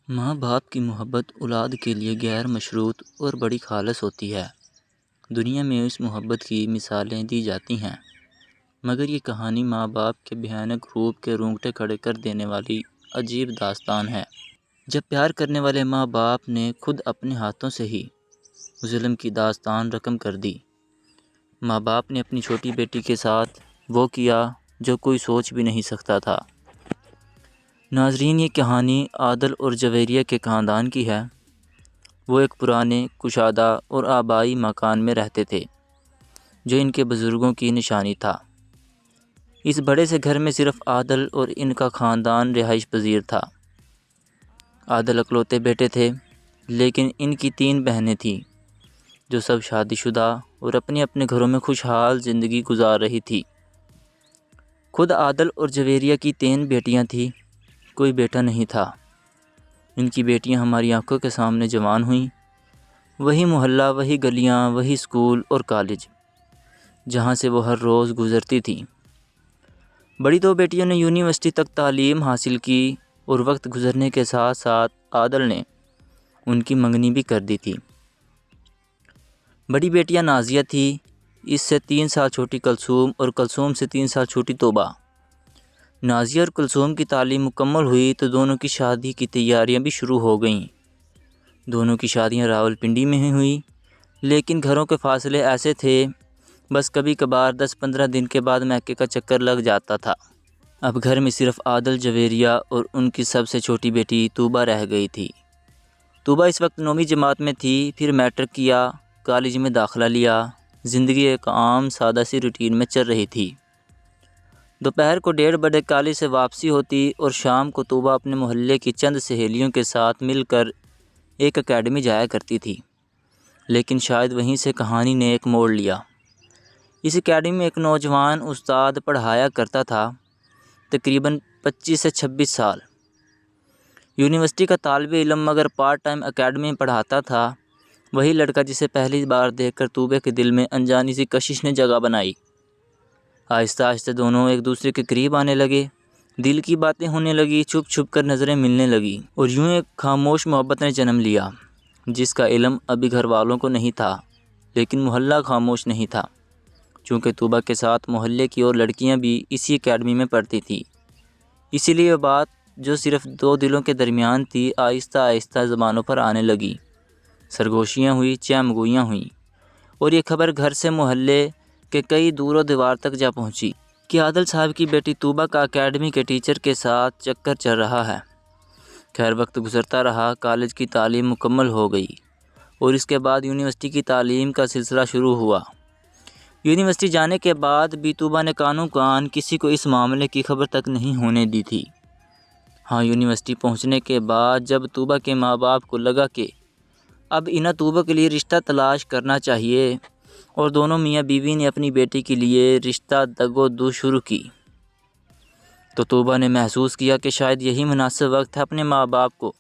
ماں باپ کی محبت اولاد کے لیے غیر مشروط اور بڑی خالص ہوتی ہے۔ دنیا میں اس محبت کی مثالیں دی جاتی ہیں، مگر یہ کہانی ماں باپ کے بھیانک روپ کے رونگٹے کھڑے کر دینے والی عجیب داستان ہے۔ جب پیار کرنے والے ماں باپ نے خود اپنے ہاتھوں سے ہی ظلم کی داستان رقم کر دی، ماں باپ نے اپنی چھوٹی بیٹی کے ساتھ وہ کیا جو کوئی سوچ بھی نہیں سکتا تھا۔ ناظرین، یہ کہانی عادل اور جویریہ کے خاندان کی ہے۔ وہ ایک پرانے، کشادہ اور آبائی مکان میں رہتے تھے جو ان کے بزرگوں کی نشانی تھا۔ اس بڑے سے گھر میں صرف عادل اور ان کا خاندان رہائش پذیر تھا۔ عادل اکلوتے بیٹے تھے، لیکن ان کی 3 بہنیں تھیں جو سب شادی شدہ اور اپنے اپنے گھروں میں خوشحال زندگی گزار رہی تھی۔ خود عادل اور جویریہ کی 3 بیٹیاں تھیں، کوئی بیٹا نہیں تھا۔ ان کی بیٹیاں ہماری آنکھوں کے سامنے جوان ہوئیں۔ وہی محلہ، وہی گلیاں، وہی اسکول اور کالج جہاں سے وہ ہر روز گزرتی تھیں۔ بڑی 2 بیٹیوں نے یونیورسٹی تک تعلیم حاصل کی اور وقت گزرنے کے ساتھ ساتھ عادل نے ان کی منگنی بھی کر دی تھی۔ بڑی بیٹیاں نازیہ تھی، اس سے 3 سال چھوٹی کلثوم اور کلثوم سے 3 سال چھوٹی توبہ۔ نازیہ اور کلثوم کی تعلیم مکمل ہوئی تو دونوں کی شادی کی تیاریاں بھی شروع ہو گئیں۔ دونوں کی شادیاں راولپنڈی میں ہی ہوئیں، لیکن گھروں کے فاصلے ایسے تھے، بس کبھی کبھار 10-15 دن کے بعد میکے کا چکر لگ جاتا تھا۔ اب گھر میں صرف عادل، جویریہ اور ان کی سب سے چھوٹی بیٹی توبہ رہ گئی تھی۔ توبہ اس وقت 9ویں جماعت میں تھی، پھر میٹرک کیا، کالج میں داخلہ لیا۔ زندگی ایک عام سادہ سی روٹین میں چل رہی تھی۔ دوپہر کو 1:30 بجے کالج سے واپسی ہوتی اور شام کو توبہ اپنے محلے کی چند سہیلیوں کے ساتھ مل کر ایک اکیڈمی جایا کرتی تھی۔ لیکن شاید وہیں سے کہانی نے ایک موڑ لیا۔ اس اکیڈمی میں ایک نوجوان استاد پڑھایا کرتا تھا، تقریباً 25 سے 26 سال۔ یونیورسٹی کا طالب علم مگر پارٹ ٹائم اکیڈمی میں پڑھاتا تھا۔ وہی لڑکا جسے پہلی بار دیکھ کر توبہ کے دل میں انجانی سی کشش نے جگہ بنائی۔ آہستہ آہستہ دونوں ایک دوسرے کے قریب آنے لگے، دل کی باتیں ہونے لگی، چھپ چھپ کر نظریں ملنے لگیں، اور یوں ایک خاموش محبت نے جنم لیا جس کا علم ابھی گھر والوں کو نہیں تھا، لیکن محلہ خاموش نہیں تھا، چونکہ توبہ کے ساتھ محلے کی اور لڑکیاں بھی اسی اکیڈمی میں پڑھتی تھیں۔ اسی لیے یہ بات جو صرف 2 دلوں کے درمیان تھی، آہستہ آہستہ زبانوں پر آنے لگی، سرگوشیاں ہوئی، چہم گوئیاں ہوئیں، اور یہ خبر گھر سے محلے کہ کئی دور و دیوار تک جا پہنچی کہ عادل صاحب کی بیٹی توبہ کا اکیڈمی کے ٹیچر کے ساتھ چکر چل رہا ہے۔ خیر، وقت گزرتا رہا، کالج کی تعلیم مکمل ہو گئی اور اس کے بعد یونیورسٹی کی تعلیم کا سلسلہ شروع ہوا۔ یونیورسٹی جانے کے بعد بھی توبہ نے کانوں کان کسی کو اس معاملے کی خبر تک نہیں ہونے دی تھی۔ ہاں، یونیورسٹی پہنچنے کے بعد جب توبہ کے ماں باپ کو لگا کہ اب انہیں توبہ کے لیے رشتہ تلاش کرنا چاہیے، اور دونوں میاں بیوی نے اپنی بیٹی کے لیے رشتہ دگ و دو شروع کی، تو توبہ نے محسوس کیا کہ شاید یہی مناسب وقت ہے اپنے ماں باپ کو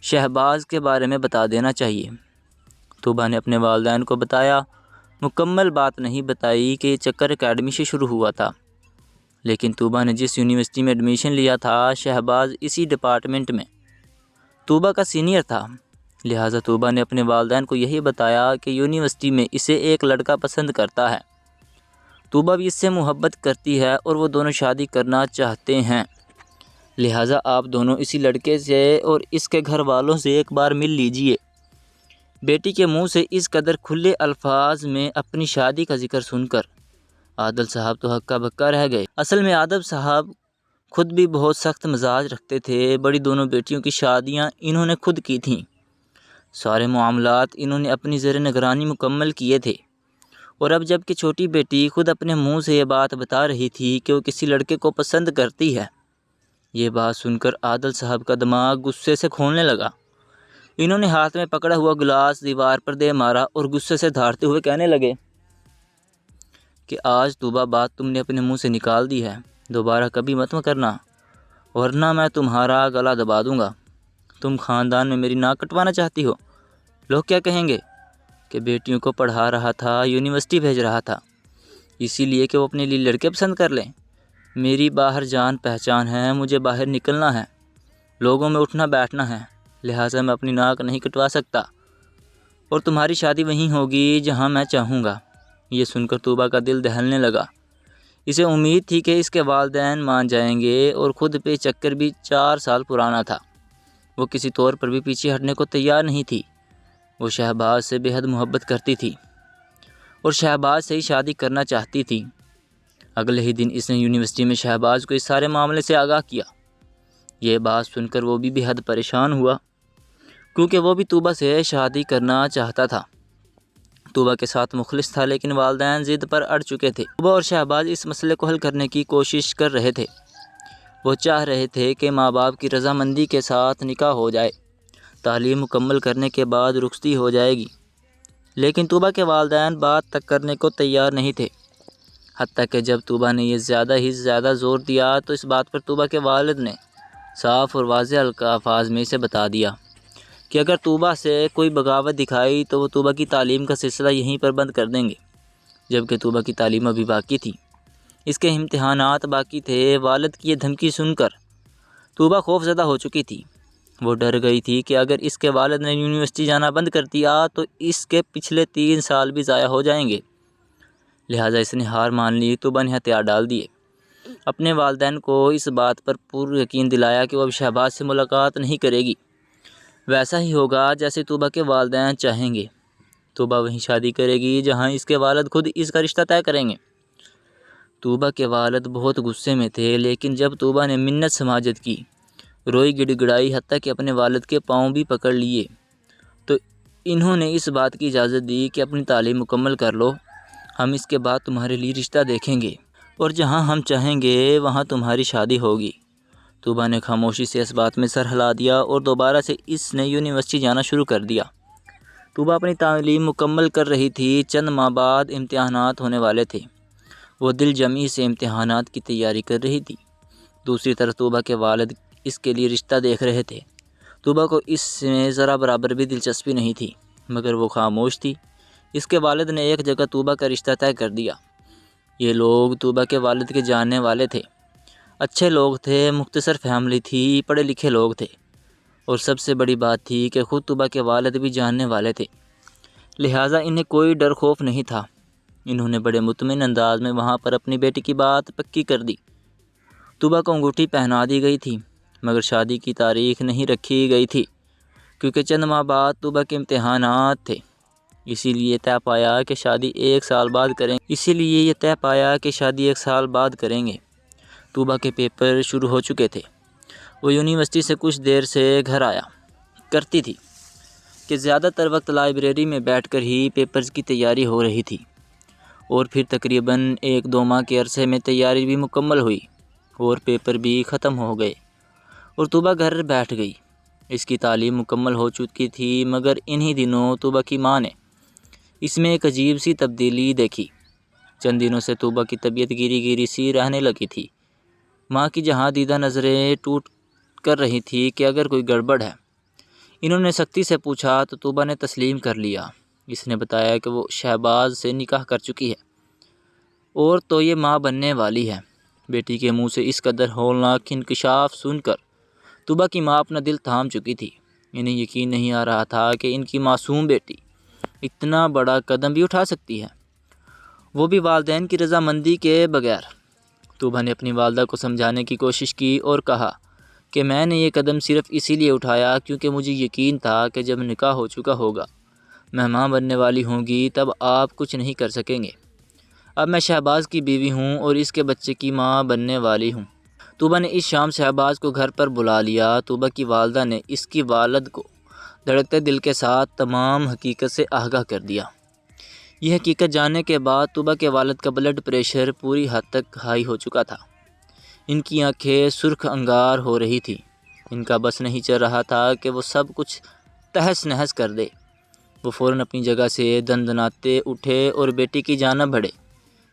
شہباز کے بارے میں بتا دینا چاہیے۔ توبہ نے اپنے والدین کو بتایا، مکمل بات نہیں بتائی کہ یہ چکر اکیڈمی سے شروع ہوا تھا، لیکن توبہ نے جس یونیورسٹی میں ایڈمیشن لیا تھا، شہباز اسی ڈپارٹمنٹ میں توبہ کا سینئر تھا، لہٰذا توبہ نے اپنے والدین کو یہی بتایا کہ یونیورسٹی میں اسے ایک لڑکا پسند کرتا ہے، توبہ بھی اس سے محبت کرتی ہے اور وہ دونوں شادی کرنا چاہتے ہیں، لہٰذا آپ دونوں اسی لڑکے سے اور اس کے گھر والوں سے ایک بار مل لیجئے۔ بیٹی کے منہ سے اس قدر کھلے الفاظ میں اپنی شادی کا ذکر سن کر عادل صاحب تو ہکا بکا رہ گئے۔ اصل میں عادل صاحب خود بھی بہت سخت مزاج رکھتے تھے۔ بڑی دونوں بیٹیوں کی شادیاں انہوں نے خود کی تھیں، سارے معاملات انہوں نے اپنی زیر نگرانی مکمل کیے تھے، اور اب جب کہ چھوٹی بیٹی خود اپنے منہ سے یہ بات بتا رہی تھی کہ وہ کسی لڑکے کو پسند کرتی ہے، یہ بات سن کر عادل صاحب کا دماغ غصے سے کھولنے لگا۔ انہوں نے ہاتھ میں پکڑا ہوا گلاس دیوار پر دے مارا اور غصے سے دھاڑتے ہوئے کہنے لگے کہ آج توبہ بات تم نے اپنے منہ سے نکال دی ہے، دوبارہ کبھی مت کرنا، ورنہ میں تمہارا گلا دبا دوں گا۔ تم خاندان میں میری ناک کٹوانا چاہتی ہو؟ لوگ کیا کہیں گے کہ بیٹیوں کو پڑھا رہا تھا، یونیورسٹی بھیج رہا تھا، اسی لیے کہ وہ اپنے لیے لڑکے پسند کر لیں۔ میری باہر جان پہچان ہے، مجھے باہر نکلنا ہے، لوگوں میں اٹھنا بیٹھنا ہے، لہٰذا میں اپنی ناک نہیں کٹوا سکتا اور تمہاری شادی وہیں ہوگی جہاں میں چاہوں گا۔ یہ سن کر طوبیٰ کا دل دہلنے لگا۔ اسے امید تھی کہ اس کے والدین مان جائیں گے اور خود پہ چکر بھی 4 سال پرانا تھا۔ وہ کسی طور پر بھی پیچھے ہٹنے کو تیار نہیں تھی۔ وہ شہباز سے بے حد محبت کرتی تھی اور شہباز سے ہی شادی کرنا چاہتی تھی۔ اگلے ہی دن اس نے یونیورسٹی میں شہباز کو اس سارے معاملے سے آگاہ کیا۔ یہ بات سن کر وہ بھی بے حد پریشان ہوا، کیونکہ وہ بھی طوبیٰ سے شادی کرنا چاہتا تھا۔ طوبیٰ کے ساتھ مخلص تھا، لیکن والدین ضد پر اڑ چکے تھے۔ طوبیٰ اور شہباز اس مسئلے کو حل کرنے کی کوشش کر رہے تھے۔ وہ چاہ رہے تھے کہ ماں باپ کی رضامندی کے ساتھ نکاح ہو جائے۔ تعلیم مکمل کرنے کے بعد رخصتی ہو جائے گی، لیکن طوبیٰ کے والدین بات تک کرنے کو تیار نہیں تھے۔ حتیٰ کہ جب طوبیٰ نے یہ زیادہ زور دیا تو اس بات پر طوبیٰ کے والد نے صاف اور واضح الفاظ میں اسے بتا دیا کہ اگر طوبیٰ سے کوئی بغاوت دکھائی تو وہ طوبیٰ کی تعلیم کا سلسلہ یہیں پر بند کر دیں گے۔ جبکہ طوبیٰ کی تعلیم ابھی باقی تھی، اس کے امتحانات باقی تھے۔ والد کی یہ دھمکی سن کر طوبیٰ خوف زدہ ہو چکی تھی۔ وہ ڈر گئی تھی کہ اگر اس کے والد نے یونیورسٹی جانا بند کر دیا تو اس کے پچھلے 3 سال بھی ضائع ہو جائیں گے۔ لہٰذا اس نے ہار مان لی۔ طوبیٰ نے ہتھیار ڈال دیے۔ اپنے والدین کو اس بات پر پر یقین دلایا کہ وہ اب شہباز سے ملاقات نہیں کرے گی۔ ویسا ہی ہوگا جیسے طوبیٰ کے والدین چاہیں گے۔ طوبیٰ وہیں شادی کرے گی جہاں اس کے والد خود اس کا رشتہ طے کریں گے۔ طوبیٰ کے والد بہت غصے میں تھے، لیکن جب طوبیٰ نے منت سماجت کی، روئی گڑ گڑائی، حتیٰ کہ اپنے والد کے پاؤں بھی پکڑ لیے، تو انہوں نے اس بات کی اجازت دی کہ اپنی تعلیم مکمل کر لو، ہم اس کے بعد تمہارے لیے رشتہ دیکھیں گے اور جہاں ہم چاہیں گے وہاں تمہاری شادی ہوگی۔ طوبیٰ نے خاموشی سے اس بات میں سر ہلا دیا اور دوبارہ سے اس نے یونیورسٹی جانا شروع کر دیا۔ طوبیٰ اپنی تعلیم مکمل کر رہی تھی۔ چند ماہ بعد امتحانات ہونے والے تھے۔ وہ دل جمعی سے امتحانات کی تیاری کر رہی تھی۔ دوسری طرف طوبیٰ کے والد اس کے لیے رشتہ دیکھ رہے تھے۔ طوبیٰ کو اس میں ذرا برابر بھی دلچسپی نہیں تھی، مگر وہ خاموش تھی۔ اس کے والد نے ایک جگہ طوبیٰ کا رشتہ طے کر دیا۔ یہ لوگ طوبیٰ کے والد کے جاننے والے تھے، اچھے لوگ تھے، مختصر فیملی تھی، پڑھے لکھے لوگ تھے، اور سب سے بڑی بات تھی کہ خود طوبیٰ کے والد بھی جاننے والے تھے۔ لہٰذا انہیں کوئی ڈر خوف نہیں تھا۔ انہوں نے بڑے مطمئن انداز میں وہاں پر اپنی بیٹی کی بات پکی کر دی۔ طوبیٰ کو انگوٹھی پہنا دی گئی تھی، مگر شادی کی تاریخ نہیں رکھی گئی تھی، کیونکہ چند ماہ بعد طوبیٰ کے امتحانات تھے۔ اسی لیے یہ طے پایا کہ شادی 1 سال بعد کریں گے۔ طوبیٰ کے پیپر شروع ہو چکے تھے۔ وہ یونیورسٹی سے کچھ دیر سے گھر آیا کرتی تھی کہ زیادہ تر وقت لائبریری میں بیٹھ کر ہی پیپرز کی تیاری ہو رہی تھی، اور پھر تقریباً 1-2 ماہ کے عرصے میں تیاری بھی مکمل ہوئی اور پیپر بھی ختم ہو گئے اور طوبیٰ گھر بیٹھ گئی۔ اس کی تعلیم مکمل ہو چکی تھی، مگر انہی دنوں طوبیٰ کی ماں نے اس میں ایک عجیب سی تبدیلی دیکھی۔ چند دنوں سے طوبیٰ کی طبیعت گیری گیری سی رہنے لگی تھی۔ ماں کی جہاں دیدہ نظریں ٹوٹ کر رہی تھی کہ اگر کوئی گڑبڑ ہے۔ انہوں نے سختی سے پوچھا تو طوبیٰ نے تسلیم کر لیا۔ اس نے بتایا کہ وہ شہباز سے نکاح کر چکی ہے اور تو یہ ماں بننے والی ہے۔ بیٹی کے منہ سے اس قدر ہولناک انکشاف سن کر طوبیٰ کی ماں اپنا دل تھام چکی تھی۔ انہیں یقین نہیں آ رہا تھا کہ ان کی معصوم بیٹی اتنا بڑا قدم بھی اٹھا سکتی ہے، وہ بھی والدین کی رضامندی کے بغیر۔ طوبیٰ نے اپنی والدہ کو سمجھانے کی کوشش کی اور کہا کہ میں نے یہ قدم صرف اسی لیے اٹھایا کیونکہ مجھے یقین تھا کہ جب نکاح ہو چکا ہوگا، میں ماں بننے والی ہوں گی، تب آپ کچھ نہیں کر سکیں گے۔ اب میں شہباز کی بیوی ہوں اور اس کے بچے کی ماں بننے والی ہوں۔ طوبیٰ نے اس شام شہباز کو گھر پر بلا لیا۔ طوبیٰ کی والدہ نے اس کی والد کو دھڑکتے دل کے ساتھ تمام حقیقت سے آگاہ کر دیا۔ یہ حقیقت جاننے کے بعد طوبیٰ کے والد کا بلڈ پریشر پوری حد تک ہائی ہو چکا تھا۔ ان کی آنکھیں سرخ انگار ہو رہی تھیں۔ ان کا بس نہیں چل رہا تھا کہ وہ سب کچھ تہس نہس کر دے۔ وہ فوراً اپنی جگہ سے دندناتے اٹھے اور بیٹی کی جانب بڑھے۔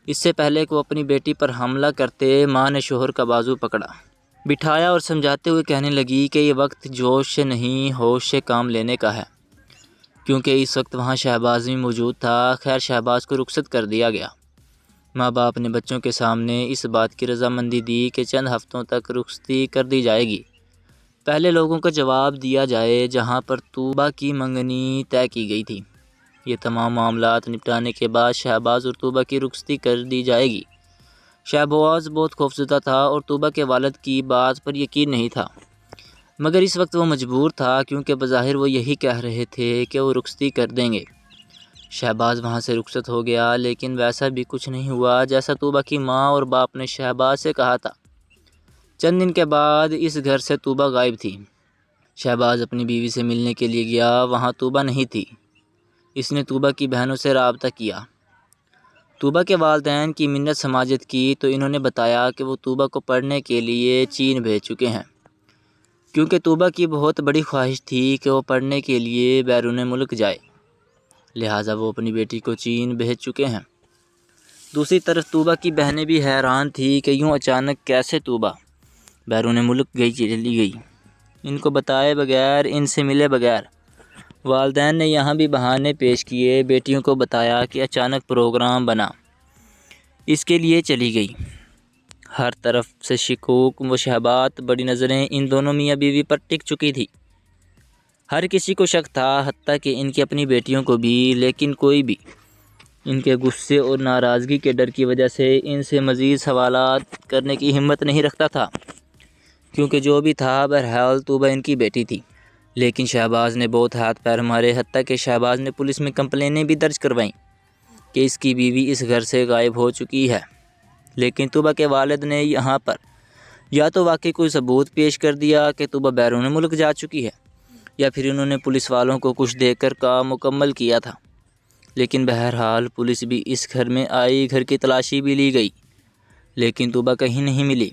اس سے پہلے کہ وہ اپنی بیٹی پر حملہ کرتے، ماں نے شوہر کا بازو پکڑا، بٹھایا اور سمجھاتے ہوئے کہنے لگی کہ یہ وقت جوش سے نہیں ہوش سے کام لینے کا ہے، کیونکہ اس وقت وہاں شہباز بھی موجود تھا۔ خیر شہباز کو رخصت کر دیا گیا۔ ماں باپ نے بچوں کے سامنے اس بات کی رضامندی دی کہ چند ہفتوں تک رخصتی کر دی جائے گی۔ پہلے لوگوں کا جواب دیا جائے جہاں پر طوبہ کی منگنی طے کی گئی تھی۔ یہ تمام معاملات نپٹانے کے بعد شہباز اور طوبہ کی رخصتی کر دی جائے گی۔ شہباز بہت خوفزدہ تھا اور طوبہ کے والد کی بات پر یقین نہیں تھا، مگر اس وقت وہ مجبور تھا کیونکہ بظاہر وہ یہی کہہ رہے تھے کہ وہ رخصتی کر دیں گے۔ شہباز وہاں سے رخصت ہو گیا، لیکن ویسا بھی کچھ نہیں ہوا جیسا طوبہ کی ماں اور باپ نے شہباز سے کہا تھا۔ چند دن کے بعد اس گھر سے طوبہ غائب تھی۔ شہباز اپنی بیوی سے ملنے کے لیے گیا، وہاں طوبہ نہیں تھی۔ اس نے طوبہ کی بہنوں سے رابطہ کیا۔ طوبہ کے والدین کی منت سماجت کی تو انہوں نے بتایا کہ وہ طوبہ کو پڑھنے کے لیے چین بھیج چکے ہیں، کیونکہ طوبہ کی بہت بڑی خواہش تھی کہ وہ پڑھنے کے لیے بیرون ملک جائے، لہٰذا وہ اپنی بیٹی کو چین بھیج چکے ہیں۔ دوسری طرف طوبہ کی بہنیں بھی حیران تھی کہ یوں اچانک کیسے طوبہ بیرون ملک چلی گئی، ان کو بتائے بغیر، ان سے ملے بغیر۔ والدین نے یہاں بھی بہانے پیش کیے، بیٹیوں کو بتایا کہ اچانک پروگرام بنا، اس کے لیے چلی گئی۔ ہر طرف سے شکوک و شبہات، بڑی نظریں ان دونوں میاں بیوی پر ٹک چکی تھی۔ ہر کسی کو شک تھا، حتیٰ کہ ان کی اپنی بیٹیوں کو بھی، لیکن کوئی بھی ان کے غصے اور ناراضگی کے ڈر کی وجہ سے ان سے مزید سوالات کرنے کی ہمت نہیں رکھتا تھا، کیونکہ جو بھی تھا بہرحال طوبہ ان کی بیٹی تھی۔ لیکن شہباز نے بہت ہاتھ پیر مارے، حتیٰ کہ شہباز نے پولیس میں کمپلینیں بھی درج کروائیں کہ اس کی بیوی اس گھر سے غائب ہو چکی ہے۔ لیکن طوبہ کے والد نے یہاں پر یا تو واقعی کوئی ثبوت پیش کر دیا کہ طوبہ بیرون ملک جا چکی ہے، یا پھر انہوں نے پولیس والوں کو کچھ دے کر کام مکمل کیا تھا۔ لیکن بہرحال پولیس بھی اس گھر میں آئی، گھر کی تلاشی بھی لی گئی، لیکن طوبہ کہیں نہیں ملی۔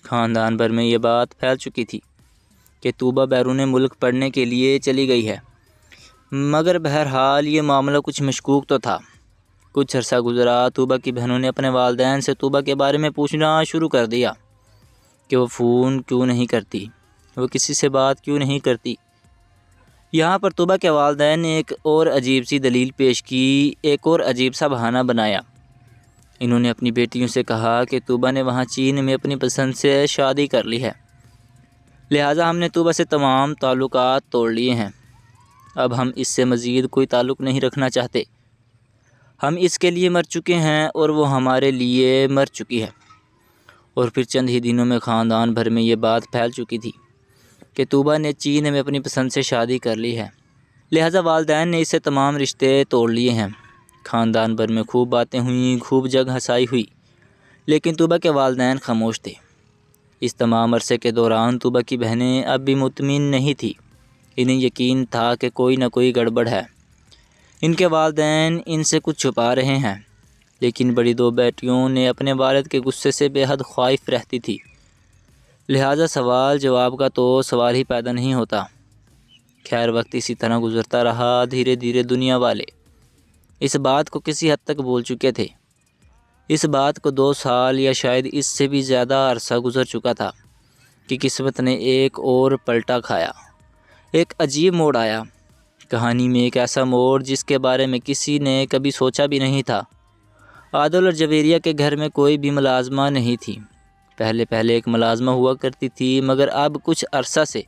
خاندان بھر میں یہ بات پھیل چکی تھی کہ طوبہ بیرون ملک پڑھنے کے لیے چلی گئی ہے، مگر بہرحال یہ معاملہ کچھ مشکوک تو تھا۔ کچھ عرصہ گزرا، طوبہ کی بہنوں نے اپنے والدین سے طوبہ کے بارے میں پوچھنا شروع کر دیا کہ وہ فون کیوں نہیں کرتی، وہ کسی سے بات کیوں نہیں کرتی۔ یہاں پر طوبہ کے والدین نے ایک اور عجیب سی دلیل پیش کی، ایک اور عجیب سا بہانہ بنایا۔ انہوں نے اپنی بیٹیوں سے کہا کہ طوبہ نے وہاں چین میں اپنی پسند سے شادی کر لی ہے، لہٰذا ہم نے طوبہ سے تمام تعلقات توڑ لیے ہیں، اب ہم اس سے مزید کوئی تعلق نہیں رکھنا چاہتے، ہم اس کے لیے مر چکے ہیں اور وہ ہمارے لیے مر چکی ہے۔ اور پھر چند ہی دنوں میں خاندان بھر میں یہ بات پھیل چکی تھی کہ طوبہ نے چین میں اپنی پسند سے شادی کر لی ہے، لہٰذا والدین نے اس سے تمام رشتے توڑ لیے ہیں۔ خاندان بھر میں خوب باتیں ہوئیں، خوب جگ ہنسائی ہوئی، لیکن طوبہ کے والدین خاموش تھے۔ اس تمام عرصے کے دوران طوبہ کی بہنیں اب بھی مطمئن نہیں تھیں، انہیں یقین تھا کہ کوئی نہ کوئی گڑبڑ ہے، ان کے والدین ان سے کچھ چھپا رہے ہیں۔ لیکن بڑی دو بیٹیوں نے اپنے والد کے غصے سے بے حد خائف رہتی تھی، لہٰذا سوال جواب کا تو سوال ہی پیدا نہیں ہوتا۔ خیر وقت اسی طرح گزرتا رہا، دھیرے دھیرے دنیا والے اس بات کو کسی حد تک بول چکے تھے۔ اس بات کو 2 سال یا شاید اس سے بھی زیادہ عرصہ گزر چکا تھا کہ قسمت نے ایک اور پلٹا کھایا، ایک عجیب موڑ آیا۔ کہانی میں ایک ایسا موڑ جس کے بارے میں کسی نے کبھی سوچا بھی نہیں تھا۔ عادل اور جویریہ کے گھر میں کوئی بھی ملازمہ نہیں تھی۔ پہلے ایک ملازمہ ہوا کرتی تھی، مگر اب کچھ عرصہ سے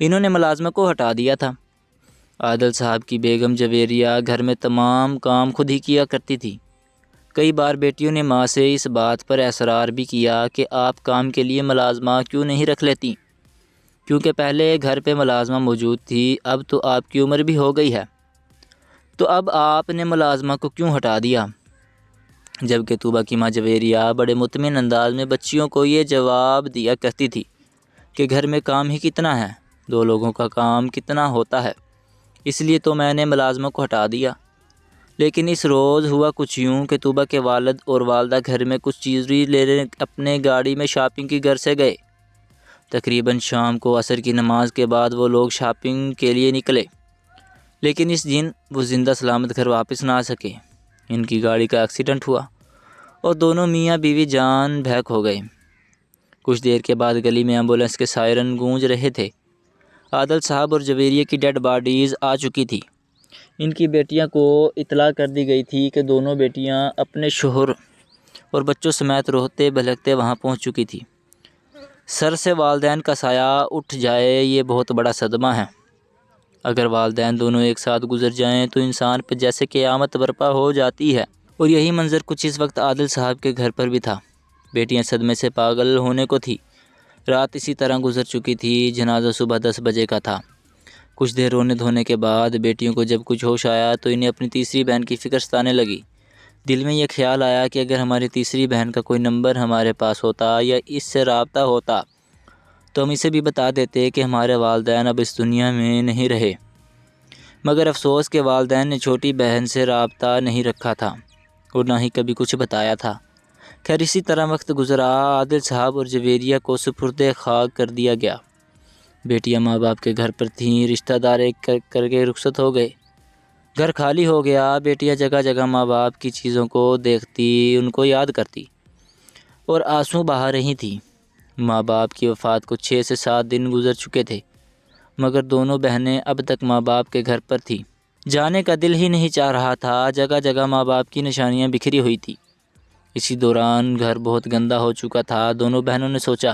انہوں نے ملازمہ کو ہٹا دیا تھا۔ عادل صاحب کی بیگم جویریہ گھر میں تمام کام خود ہی کیا کرتی تھی۔ کئی بار بیٹیوں نے ماں سے اس بات پر اصرار بھی کیا کہ آپ کام کے لیے ملازمہ کیوں نہیں رکھ لیتی، کیونکہ پہلے گھر پہ ملازمہ موجود تھی، اب تو آپ کی عمر بھی ہو گئی ہے، تو اب آپ نے ملازمہ کو کیوں ہٹا دیا؟ جبکہ طوبہ کی ماں جویریہ بڑے مطمئن انداز میں بچیوں کو یہ جواب دیا کرتی تھی کہ گھر میں کام ہی کتنا ہے، 2 لوگوں کا کام کتنا ہوتا ہے، اس لیے تو میں نے ملازمہ کو ہٹا دیا۔ لیکن اس روز ہوا کچھ یوں کہ طوبہ کے والد اور والدہ گھر میں کچھ چیزیں لینے اپنے گاڑی میں شاپنگ کی گھر سے گئے۔ تقریباً شام کو عصر کی نماز کے بعد وہ لوگ شاپنگ کے لیے نکلے، لیکن اس دن وہ زندہ سلامت گھر واپس نہ آ سکے۔ ان کی گاڑی کا ایکسیڈنٹ ہوا اور دونوں میاں بیوی جان بحق ہو گئے۔ کچھ دیر کے بعد گلی میں ایمبولینس کے سائرن گونج رہے تھے۔ عادل صاحب اور جویریہ کی ڈیڈ باڈیز آ چکی تھی۔ ان کی بیٹیاں کو اطلاع کر دی گئی تھی کہ دونوں بیٹیاں اپنے شوہر اور بچوں سمیت روتے بھلکتے وہاں پہنچ چکی تھی۔ سر سے والدین کا سایہ اٹھ جائے یہ بہت بڑا صدمہ ہے۔ اگر والدین دونوں ایک ساتھ گزر جائیں تو انسان پہ جیسے قیامت برپا ہو جاتی ہے۔ اور یہی منظر کچھ اس وقت عادل صاحب کے گھر پر بھی تھا۔ بیٹیاں صدمے سے پاگل ہونے کو تھی۔ رات اسی طرح گزر چکی تھی۔ جنازہ صبح 10 بجے کا تھا۔ کچھ دیر رونے دھونے کے بعد بیٹیوں کو جب کچھ ہوش آیا تو انہیں اپنی تیسری بہن کی فکر ستانے لگی۔ دل میں یہ خیال آیا کہ اگر ہماری تیسری بہن کا کوئی نمبر ہمارے پاس ہوتا یا اس سے رابطہ ہوتا تو ہم اسے بھی بتا دیتے کہ ہمارے والدین اب اس دنیا میں نہیں رہے۔ مگر افسوس کہ والدین نے چھوٹی بہن سے رابطہ نہیں رکھا تھا اور نہ ہی کبھی کچھ بتایا تھا۔ خیر اسی طرح وقت گزرا۔ عادل صاحب اور جویریہ کو سپرد خاک کر دیا گیا۔ بیٹیاں ماں باپ کے گھر پر تھیں۔ رشتہ دار ایک کر کے رخصت ہو گئے۔ گھر خالی ہو گیا۔ بیٹیاں جگہ جگہ ماں باپ کی چیزوں کو دیکھتی، ان کو یاد کرتی اور آنسو بہا رہی تھیں۔ ماں باپ کی وفات کو 6 سے 7 دن گزر چکے تھے، مگر دونوں بہنیں اب تک ماں باپ کے گھر پر تھیں۔ جانے کا دل ہی نہیں چاہ رہا تھا۔ جگہ جگہ ماں باپ کی نشانیاں بکھری ہوئی تھی۔ اسی دوران گھر بہت گندا ہو چکا تھا۔ دونوں بہنوں نے سوچا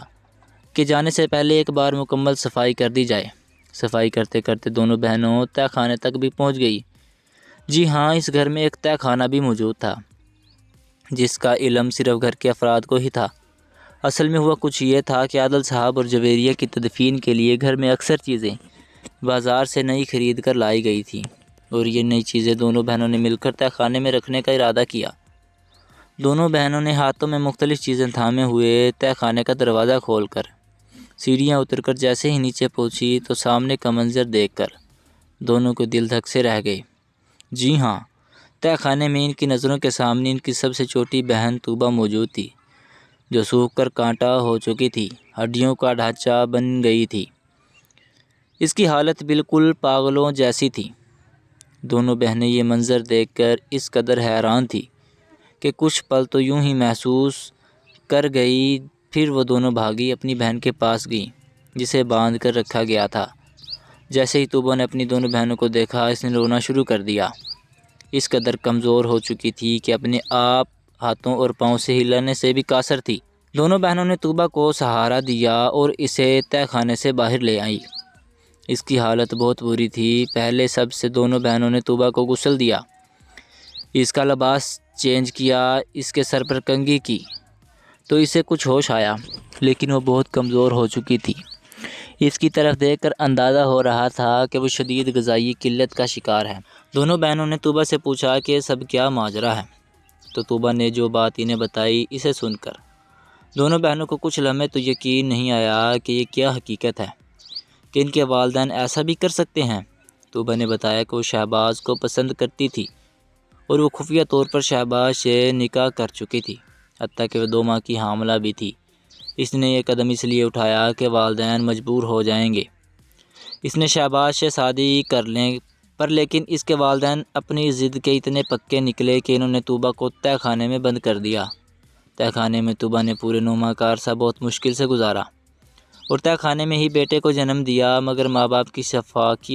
کہ جانے سے پہلے ایک بار مکمل صفائی کر دی جائے۔ صفائی کرتے کرتے دونوں بہنوں تہہ خانے تک بھی پہنچ گئی۔ جی ہاں، اس گھر میں ایک تہہ خانہ بھی موجود تھا جس کا علم صرف گھر کے افراد کو ہی تھا۔ اصل میں ہوا کچھ یہ تھا کہ عادل صاحب اور جویریہ کی تدفین کے لیے گھر میں اکثر چیزیں بازار سے نئی خرید کر لائی گئی تھیں اور یہ نئی چیزیں دونوں بہنوں نے مل کر تہہ خانے میں رکھنے کا ارادہ کیا۔ دونوں بہنوں نے ہاتھوں میں مختلف چیزیں تھامے ہوئے تہہ خانے کا دروازہ کھول کر سیڑھیاں اتر کر جیسے ہی نیچے پہنچی تو سامنے کا منظر دیکھ کر دونوں کو دل دھک سے رہ گئے۔ جی ہاں، تہہ خانے میں ان کی نظروں کے سامنے ان کی سب سے چھوٹی بہن طوبہ موجود تھی، جو سوکھ کر کانٹا ہو چکی تھی، ہڈیوں کا ڈھانچہ بن گئی تھی۔ اس کی حالت بالکل پاگلوں جیسی تھی۔ دونوں بہنیں یہ منظر دیکھ کر اس قدر حیران تھی کہ کچھ پل تو یوں ہی محسوس کر گئی، پھر وہ دونوں بھاگی اپنی بہن کے پاس گئیں جسے باندھ کر رکھا گیا تھا۔ جیسے ہی طوبہ نے اپنی دونوں بہنوں کو دیکھا اس نے رونا شروع کر دیا۔ اس قدر کمزور ہو چکی تھی کہ اپنے آپ ہاتھوں اور پاؤں سے ہلانے سے بھی قاصر تھی۔ دونوں بہنوں نے طوبہ کو سہارا دیا اور اسے تہہ خانے سے باہر لے آئیں۔ اس کی حالت بہت بری تھی۔ پہلے سب سے دونوں بہنوں نے طوبہ کو غسل دیا، اس کا لباس چینج کیا، اس کے سر پر کنگھی کی تو اسے کچھ ہوش آیا، لیکن وہ بہت کمزور ہو چکی تھی۔ اس کی طرف دیکھ کر اندازہ ہو رہا تھا کہ وہ شدید غذائی قلت کا شکار ہے۔ دونوں بہنوں نے طوبہ سے پوچھا کہ سب کیا ماجرا ہے، تو طوبہ نے جو بات انہیں بتائی اسے سن کر دونوں بہنوں کو کچھ لمحے تو یقین نہیں آیا کہ یہ کیا حقیقت ہے کہ ان کے والدین ایسا بھی کر سکتے ہیں۔ طوبہ نے بتایا کہ وہ شہباز کو پسند کرتی تھی اور وہ خفیہ طور پر شہباز سے نکاح کر چکی تھی، حتیٰ کہ وہ 2 ماہ کی حاملہ بھی تھی۔ اس نے یہ قدم اس لیے اٹھایا کہ والدین مجبور ہو جائیں گے اس نے شہباز سے شادی کر لیں، پر لیکن اس کے والدین اپنی ضد کے اتنے پکے نکلے کہ انہوں نے طوبہ کو تہہ خانے میں بند کر دیا۔ تہہ خانے میں طوبہ نے پورے 9 ماہ کا عرصہ بہت مشکل سے گزارا اور تہہ خانے میں ہی بیٹے کو جنم دیا، مگر ماں باپ کی شفقت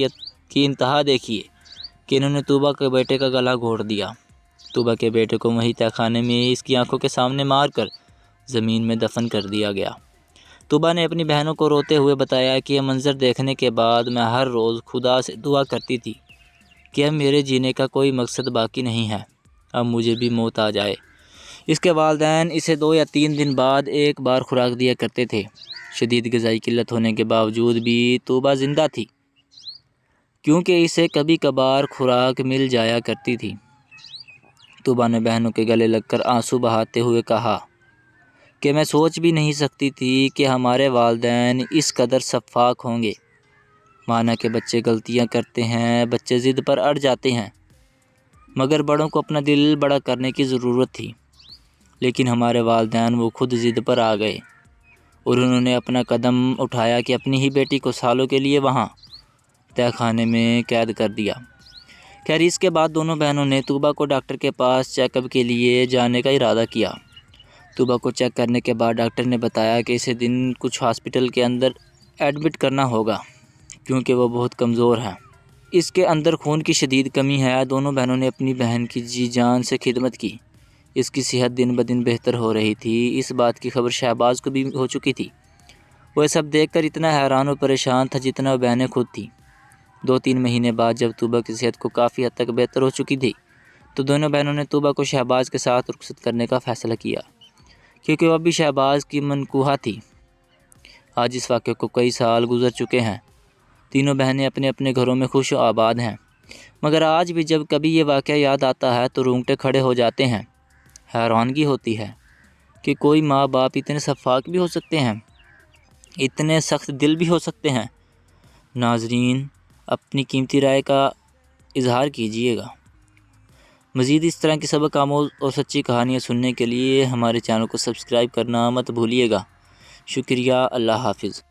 کی انتہا دیکھیے کہ انہوں نے طوبہ کے بیٹے کا گلا گھونٹ دیا۔ طوبہ کے بیٹے کو وہیں تہہ خانے میں اس کی آنکھوں کے سامنے مار کر زمین میں دفن کر دیا گیا۔ طوبہ نے اپنی بہنوں کو روتے ہوئے بتایا کہ یہ منظر دیکھنے کے بعد میں ہر روز خدا سے دعا کرتی تھی کہ اب میرے جینے کا کوئی مقصد باقی نہیں ہے، اب مجھے بھی موت آ جائے۔ اس کے والدین اسے 2 یا 3 دن بعد ایک بار خوراک دیا کرتے تھے۔ شدید غذائی قلت ہونے کے باوجود بھی طوبہ زندہ تھی، کیونکہ اسے کبھی کبھار خوراک مل جایا کرتی تھی۔ طوبہ نے بہنوں کے گلے لگ کر آنسو بہاتے ہوئے کہا کہ میں سوچ بھی نہیں سکتی تھی کہ ہمارے والدین اس قدر شفاق ہوں گے۔ مانا کہ بچے غلطیاں کرتے ہیں، بچے ضد پر اڑ جاتے ہیں، مگر بڑوں کو اپنا دل بڑا کرنے کی ضرورت تھی۔ لیکن ہمارے والدین وہ خود ضد پر آ گئے اور انہوں نے اپنا قدم اٹھایا کہ اپنی ہی بیٹی کو سالوں کے لیے وہاں تہہ خانے میں قید کر دیا۔ خیر اس کے بعد دونوں بہنوں نے طوبہ کو ڈاکٹر کے پاس چیک اپ کے لیے جانے کا ارادہ کیا۔ طوبہ کو چیک کرنے کے بعد ڈاکٹر نے بتایا کہ اسے دن کچھ ہاسپٹل کے اندر ایڈمٹ کرنا ہوگا کیونکہ وہ بہت کمزور ہے، اس کے اندر خون کی شدید کمی ہے۔ دونوں بہنوں نے اپنی بہن کی جی جان سے خدمت کی۔ اس کی صحت دن بدن بہتر ہو رہی تھی۔ اس بات کی خبر شہباز کو بھی ہو چکی تھی۔ وہ یہ سب دیکھ کر اتنا حیران اور پریشان تھا جتنا وہ بہنیں خود تھیں۔ 2-3 مہینے بعد جب طوبیٰ کی صحت کو کافی حد تک بہتر ہو چکی تھی تو دونوں بہنوں نے طوبیٰ کو شہباز کے ساتھ رخصت کرنے کا فیصلہ کیا، کیونکہ وہ اب بھی شہباز کی منکوحہ تھی۔ آج اس واقعے کو کئی سال گزر چکے ہیں۔ تینوں بہنیں اپنے اپنے گھروں میں خوش و آباد ہیں، مگر آج بھی جب کبھی یہ واقعہ یاد آتا ہے تو رونگٹے کھڑے ہو جاتے ہیں۔ حیرانگی ہوتی ہے کہ کوئی ماں باپ اتنے شفاق بھی ہو سکتے ہیں، اتنے سخت دل بھی ہو سکتے ہیں۔ ناظرین، اپنی قیمتی رائے کا اظہار کیجیے گا۔ مزید اس طرح کی سبق آموز اور سچی کہانیاں سننے کے لیے ہمارے چینل کو سبسکرائب کرنا مت بھولیے گا۔ شکریہ۔ اللہ حافظ۔